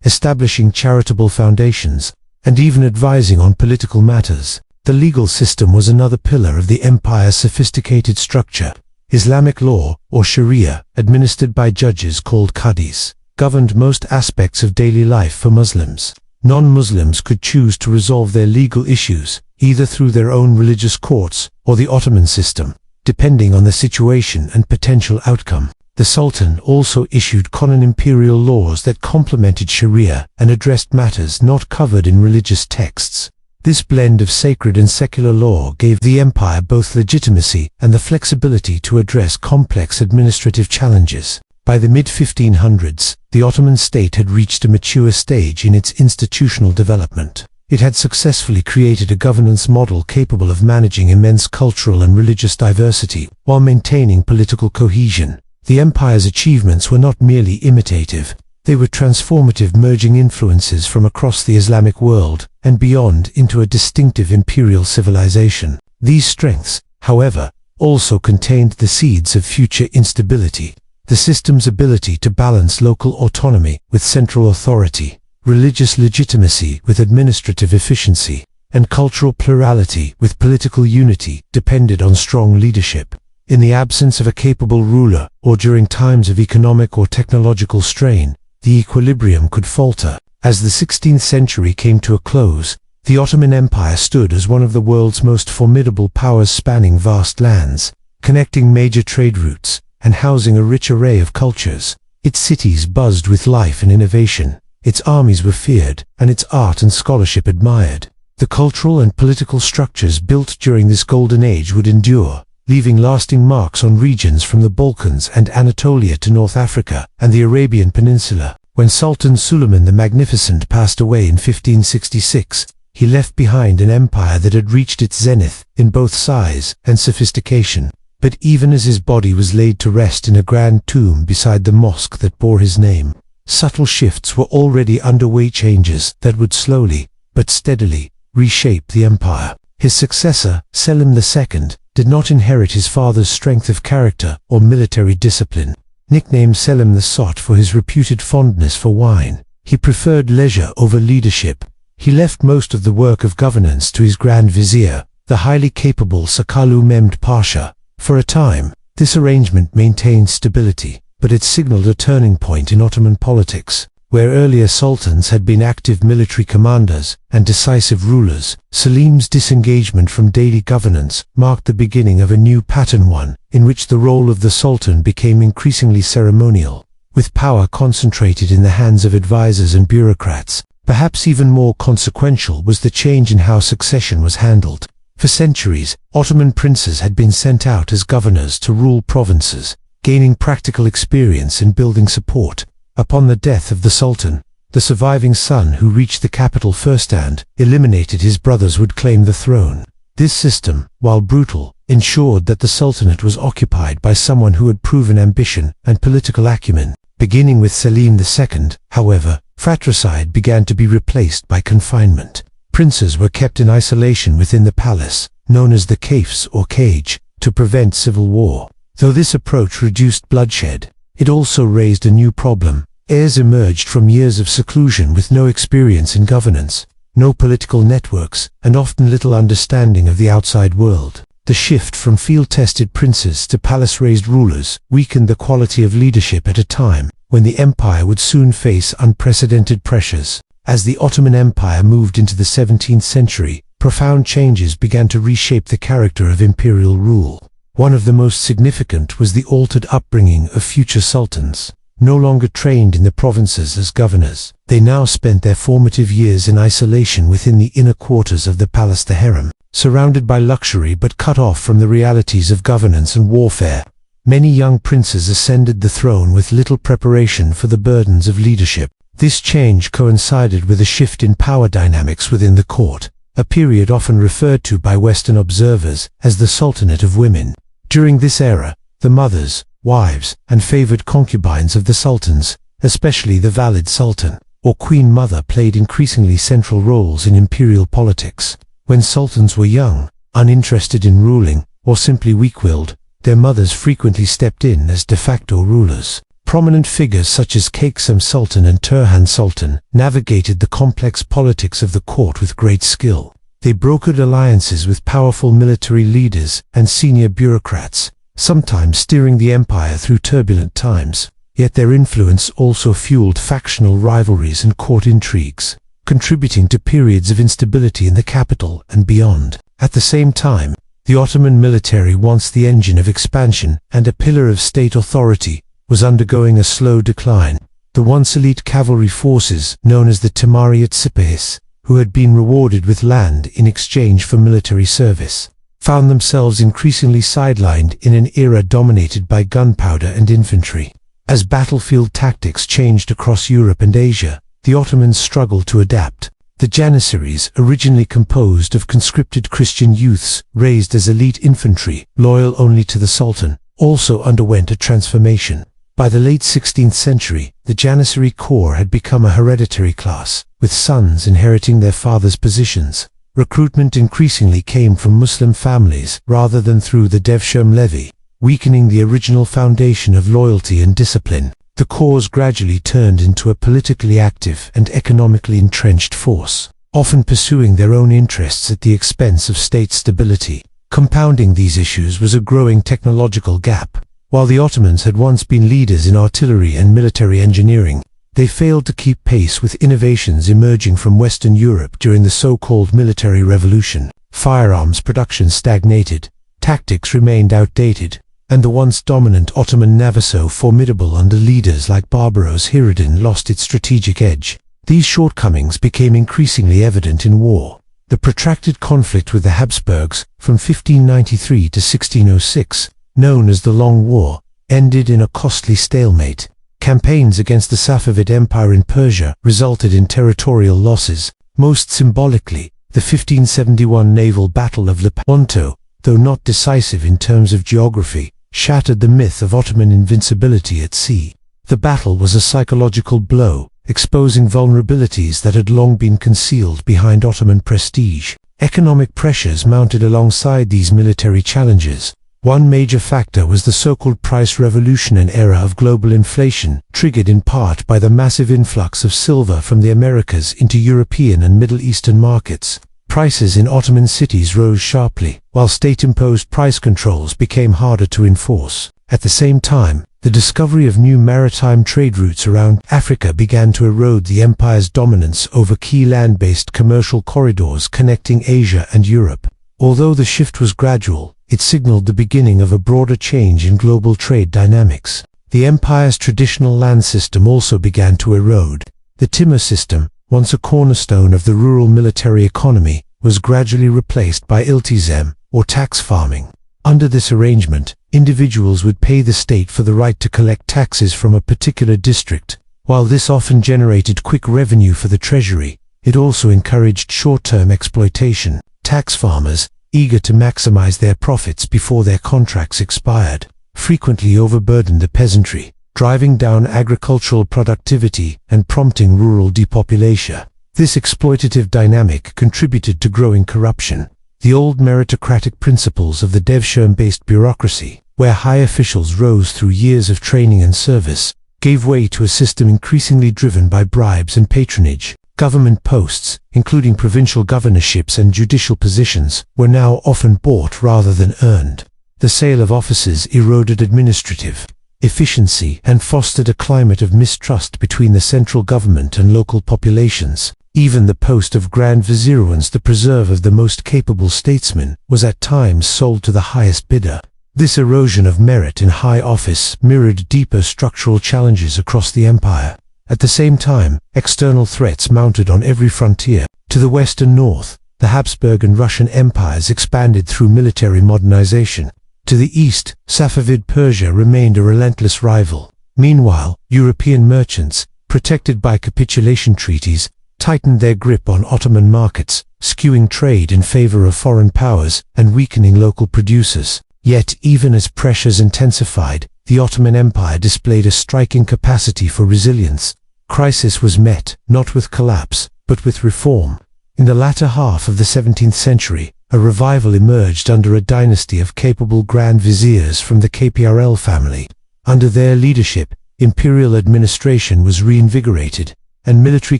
A: establishing charitable foundations, and even advising on political matters. The legal system was another pillar of the empire's sophisticated structure. Islamic law, or Sharia, administered by judges called qadis, governed most aspects of daily life for Muslims. Non-Muslims could choose to resolve their legal issues, either through their own religious courts or the Ottoman system, depending on the situation and potential outcome. The Sultan also issued Ottoman imperial laws that complemented Sharia and addressed matters not covered in religious texts. This blend of sacred and secular law gave the empire both legitimacy and the flexibility to address complex administrative challenges. By the mid-1500s, the Ottoman state had reached a mature stage in its institutional development. It had successfully created a governance model capable of managing immense cultural and religious diversity while maintaining political cohesion. The empire's achievements were not merely imitative, they were transformative, merging influences from across the Islamic world and beyond into a distinctive imperial civilization. These strengths, however, also contained the seeds of future instability. The system's ability to balance local autonomy with central authority, religious legitimacy with administrative efficiency, and cultural plurality with political unity depended on strong leadership. In the absence of a capable ruler, or during times of economic or technological strain, the equilibrium could falter. As the 16th century came to a close, the Ottoman Empire stood as one of the world's most formidable powers, spanning vast lands, connecting major trade routes, and housing a rich array of cultures. Its cities buzzed with life and innovation, its armies were feared, and its art and scholarship admired. The cultural and political structures built during this golden age would endure, leaving lasting marks on regions from the Balkans and Anatolia to North Africa and the Arabian Peninsula. When Sultan Suleiman the Magnificent passed away in 1566, he left behind an empire that had reached its zenith in both size and sophistication. But even as his body was laid to rest in a grand tomb beside the mosque that bore his name, subtle shifts were already underway, changes that would slowly, but steadily, reshape the empire. His successor, Selim II, did not inherit his father's strength of character or military discipline. Nicknamed Selim the Sot for his reputed fondness for wine, he preferred leisure over leadership. He left most of the work of governance to his Grand Vizier, the highly capable Sakalu Mehmed Pasha. For a time, this arrangement maintained stability, but it signaled a turning point in Ottoman politics. Where earlier sultans had been active military commanders and decisive rulers, Selim's disengagement from daily governance marked the beginning of a new pattern, one in which the role of the sultan became increasingly ceremonial, with power concentrated in the hands of advisors and bureaucrats. Perhaps even more consequential was the change in how succession was handled. For centuries, Ottoman princes had been sent out as governors to rule provinces, gaining practical experience in building support. Upon the death of the sultan, the surviving son who reached the capital first and eliminated his brothers would claim the throne. This system, while brutal, ensured that the sultanate was occupied by someone who had proven ambition and political acumen. Beginning with Selim II, however, fratricide began to be replaced by confinement. Princes were kept in isolation within the palace, known as the kafes or cage, to prevent civil war. Though this approach reduced bloodshed, it also raised a new problem. Heirs emerged from years of seclusion with no experience in governance, no political networks, and often little understanding of the outside world. The shift from field-tested princes to palace-raised rulers weakened the quality of leadership at a time when the empire would soon face unprecedented pressures. As the Ottoman Empire moved into the 17th century, profound changes began to reshape the character of imperial rule. One of the most significant was the altered upbringing of future sultans. No longer trained in the provinces as governors, they now spent their formative years in isolation within the inner quarters of the palace, the harem, surrounded by luxury but cut off from the realities of governance and warfare. Many young princes ascended the throne with little preparation for the burdens of leadership. This change coincided with a shift in power dynamics within the court, a period often referred to by Western observers as the Sultanate of Women. During this era, the mothers, wives, and favored concubines of the sultans, especially the valid sultan or queen mother, played increasingly central roles in imperial politics. When sultans were young, uninterested in ruling, or simply weak-willed, their mothers frequently stepped in as de facto rulers. Prominent figures such as Kaksem Sultan and Turhan Sultan navigated the complex politics of the court with great skill. They brokered alliances with powerful military leaders and senior bureaucrats, sometimes steering the empire through turbulent times. Yet their influence also fueled factional rivalries and court intrigues, contributing to periods of instability in the capital and beyond. At the same time, the Ottoman military, once the engine of expansion and a pillar of state authority, was undergoing a slow decline. The once elite cavalry forces, known as the Timariyat Sipahis, who had been rewarded with land in exchange for military service, found themselves increasingly sidelined in an era dominated by gunpowder and infantry. As battlefield tactics changed across Europe and Asia, the Ottomans struggled to adapt. The Janissaries, originally composed of conscripted Christian youths raised as elite infantry, loyal only to the Sultan, also underwent a transformation. By the late 16th century, the Janissary Corps had become a hereditary class, with sons inheriting their fathers' positions. Recruitment increasingly came from Muslim families rather than through the Devshirme levy, weakening the original foundation of loyalty and discipline. The corps gradually turned into a politically active and economically entrenched force, often pursuing their own interests at the expense of state stability. Compounding these issues was a growing technological gap. While the Ottomans had once been leaders in artillery and military engineering, they failed to keep pace with innovations emerging from Western Europe during the so-called military revolution. Firearms production stagnated, tactics remained outdated, and the once dominant Ottoman navy, so formidable under leaders like Barbarossa Hürrem, lost its strategic edge. These shortcomings became increasingly evident in war. The protracted conflict with the Habsburgs from 1593 to 1606, known as the Long War, ended in a costly stalemate. Campaigns against the Safavid Empire in Persia resulted in territorial losses. Most symbolically, the 1571 naval battle of Lepanto, though not decisive in terms of geography, shattered the myth of Ottoman invincibility at sea. The battle was a psychological blow, exposing vulnerabilities that had long been concealed behind Ottoman prestige. Economic pressures mounted alongside these military challenges. One major factor was the so-called price revolution, an era of global inflation, triggered in part by the massive influx of silver from the Americas into European and Middle Eastern markets. Prices in Ottoman cities rose sharply, while state-imposed price controls became harder to enforce. At the same time, the discovery of new maritime trade routes around Africa began to erode the empire's dominance over key land-based commercial corridors connecting Asia and Europe. Although the shift was gradual, it signaled the beginning of a broader change in global trade dynamics. The empire's traditional land system also began to erode. The timur system, once a cornerstone of the rural military economy, was gradually replaced by iltizam, or tax farming. Under this arrangement, individuals would pay the state for the right to collect taxes from a particular district. While this often generated quick revenue for the treasury, it also encouraged short-term exploitation. Tax farmers, eager to maximize their profits before their contracts expired, frequently overburdened the peasantry, driving down agricultural productivity and prompting rural depopulation. This exploitative dynamic contributed to growing corruption. The old meritocratic principles of the devshirme-based bureaucracy, where high officials rose through years of training and service, gave way to a system increasingly driven by bribes and patronage. Government posts, including provincial governorships and judicial positions, were now often bought rather than earned. The sale of offices eroded administrative efficiency and fostered a climate of mistrust between the central government and local populations. Even the post of Grand Vizier, once the preserve of the most capable statesman, was at times sold to the highest bidder. This erosion of merit in high office mirrored deeper structural challenges across the empire. At the same time, external threats mounted on every frontier. To the west and north, the Habsburg and Russian empires expanded through military modernization. To the east, Safavid Persia remained a relentless rival. Meanwhile, European merchants, protected by capitulation treaties, tightened their grip on Ottoman markets, skewing trade in favor of foreign powers and weakening local producers. Yet, even as pressures intensified, the Ottoman Empire displayed a striking capacity for resilience. Crisis was met, not with collapse, but with reform. In the latter half of the 17th century, a revival emerged under a dynasty of capable Grand Viziers from the KPRL family. Under their leadership, imperial administration was reinvigorated, and military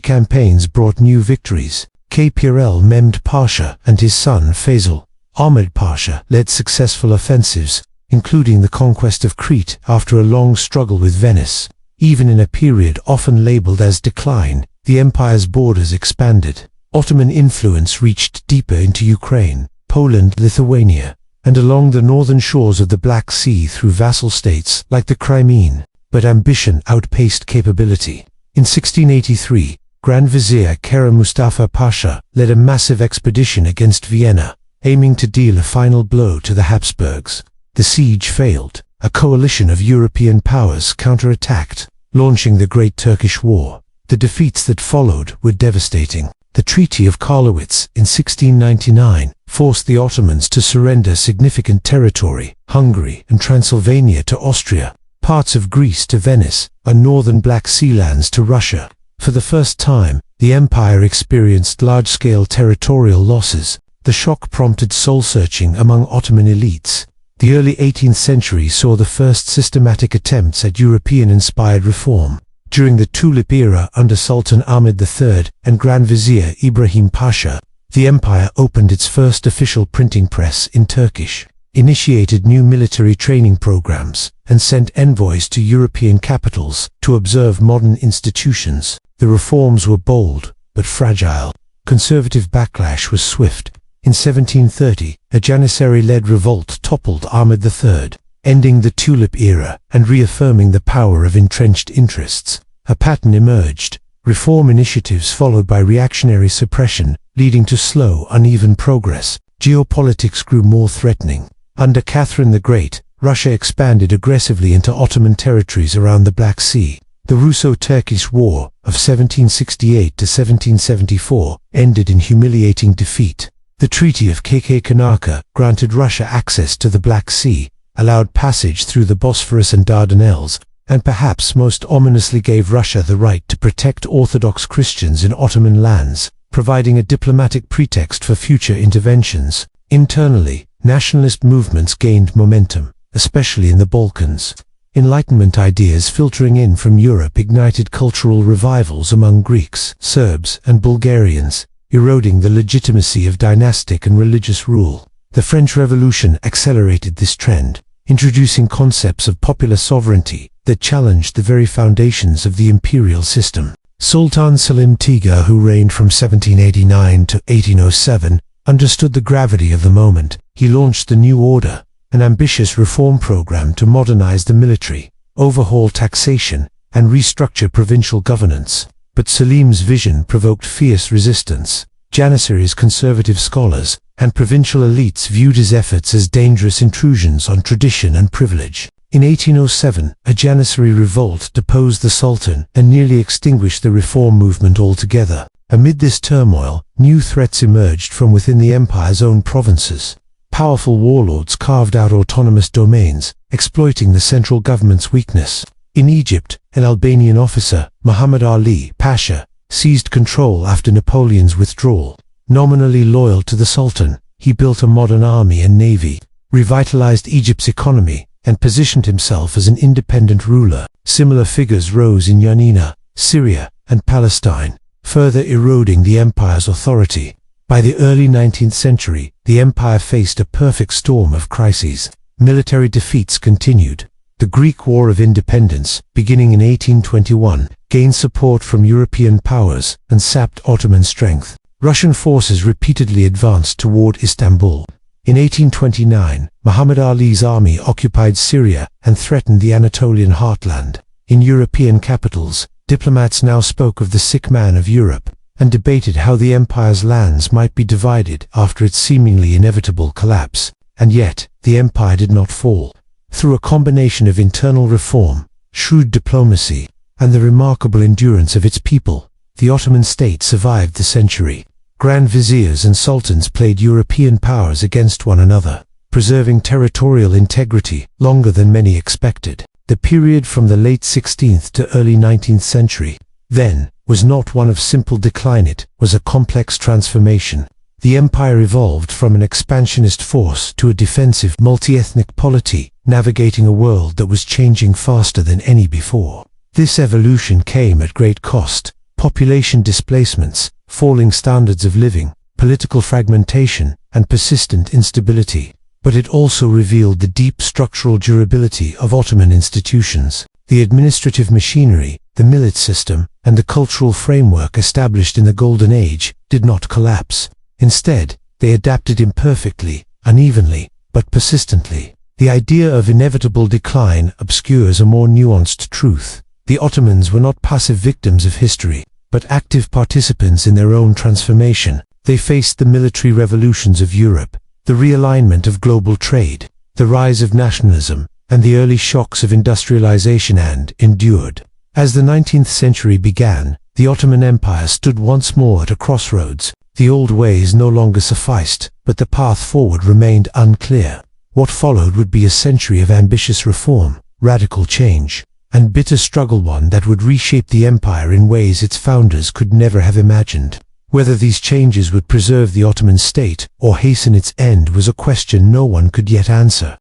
A: campaigns brought new victories. KPRL Mehmed Pasha and his son Faisal Ahmed Pasha led successful offensives, including the conquest of Crete after a long struggle with Venice. Even in a period often labeled as decline, the empire's borders expanded. Ottoman influence reached deeper into Ukraine, Poland, Lithuania, and along the northern shores of the Black Sea through vassal states like the Crimean. But ambition outpaced capability. In 1683, Grand Vizier Kerem Mustafa Pasha led a massive expedition against Vienna, aiming to deal a final blow to the Habsburgs. The siege failed. A coalition of European powers counterattacked, launching the Great Turkish War. The defeats that followed were devastating. The Treaty of Karlowitz in 1699 forced the Ottomans to surrender significant territory, Hungary and Transylvania to Austria, parts of Greece to Venice, and northern Black Sea lands to Russia. For the first time, the empire experienced large-scale territorial losses. The shock prompted soul-searching among Ottoman elites. The early 18th century saw the first systematic attempts at European-inspired reform. During the Tulip era under Sultan Ahmed III and Grand Vizier Ibrahim Pasha, the empire opened its first official printing press in Turkish, initiated new military training programs, and sent envoys to European capitals to observe modern institutions. The reforms were bold, but fragile. Conservative backlash was swift. In 1730, a Janissary-led revolt toppled Ahmed III, ending the Tulip era and reaffirming the power of entrenched interests. A pattern emerged: reform initiatives followed by reactionary suppression, leading to slow, uneven progress. Geopolitics grew more threatening. Under Catherine the Great, Russia expanded aggressively into Ottoman territories around the Black Sea. The Russo-Turkish War of 1768 to 1774 ended in humiliating defeat. The Treaty of Keke-Kanaka granted Russia access to the Black Sea, allowed passage through the Bosphorus and Dardanelles, and perhaps most ominously gave Russia the right to protect Orthodox Christians in Ottoman lands, providing a diplomatic pretext for future interventions. Internally, nationalist movements gained momentum, especially in the Balkans. Enlightenment ideas filtering in from Europe ignited cultural revivals among Greeks, Serbs, and Bulgarians, eroding the legitimacy of dynastic and religious rule. The French Revolution accelerated this trend. introducing concepts of popular sovereignty that challenged the very foundations of the imperial system. Sultan Selim, who reigned from 1789 to 1807, understood the gravity of the moment. He launched the New Order, an ambitious reform program to modernize the military, overhaul taxation, and restructure provincial governance. But Selim's vision provoked fierce resistance. Janissaries, conservative scholars, and provincial elites viewed his efforts as dangerous intrusions on tradition and privilege. In 1807, a Janissary revolt deposed the Sultan and nearly extinguished the reform movement altogether. Amid this turmoil, new threats emerged from within the empire's own provinces. Powerful warlords carved out autonomous domains, exploiting the central government's weakness. In Egypt, an Albanian officer, Muhammad Ali Pasha, seized control after Napoleon's withdrawal. Nominally loyal to the Sultan, he built a modern army and navy, revitalized Egypt's economy, and positioned himself as an independent ruler. Similar figures rose in Yanina, Syria, and Palestine, further eroding the empire's authority. By the early 19th century, the empire faced a perfect storm of crises. Military defeats continued. The Greek War of Independence, beginning in 1821, gained support from European powers and sapped Ottoman strength. Russian forces repeatedly advanced toward Istanbul. In 1829, Muhammad Ali's army occupied Syria and threatened the Anatolian heartland. In European capitals, diplomats now spoke of the sick man of Europe, and debated how the empire's lands might be divided after its seemingly inevitable collapse. And yet, the empire did not fall. Through a combination of internal reform, shrewd diplomacy, and the remarkable endurance of its people, the Ottoman state survived the century. Grand viziers and sultans played European powers against one another, preserving territorial integrity longer than many expected. The period from the late 16th to early 19th century, then, was not one of simple decline. It was a complex transformation. The empire evolved from an expansionist force to a defensive, multi-ethnic polity, navigating a world that was changing faster than any before. This evolution came at great cost: population displacements, falling standards of living, political fragmentation, and persistent instability. But it also revealed the deep structural durability of Ottoman institutions. The administrative machinery, the millet system, and the cultural framework established in the Golden Age did not collapse. Instead, they adapted imperfectly, unevenly, but persistently. The idea of inevitable decline obscures a more nuanced truth. The Ottomans were not passive victims of history, but active participants in their own transformation. They faced the military revolutions of Europe, the realignment of global trade, the rise of nationalism, and the early shocks of industrialization, and endured. As the 19th century began, the Ottoman Empire stood once more at a crossroads. The old ways no longer sufficed, but the path forward remained unclear. What followed would be a century of ambitious reform, radical change, and bitter struggle, one that would reshape the empire in ways its founders could never have imagined. Whether these changes would preserve the Ottoman state or hasten its end was a question no one could yet answer.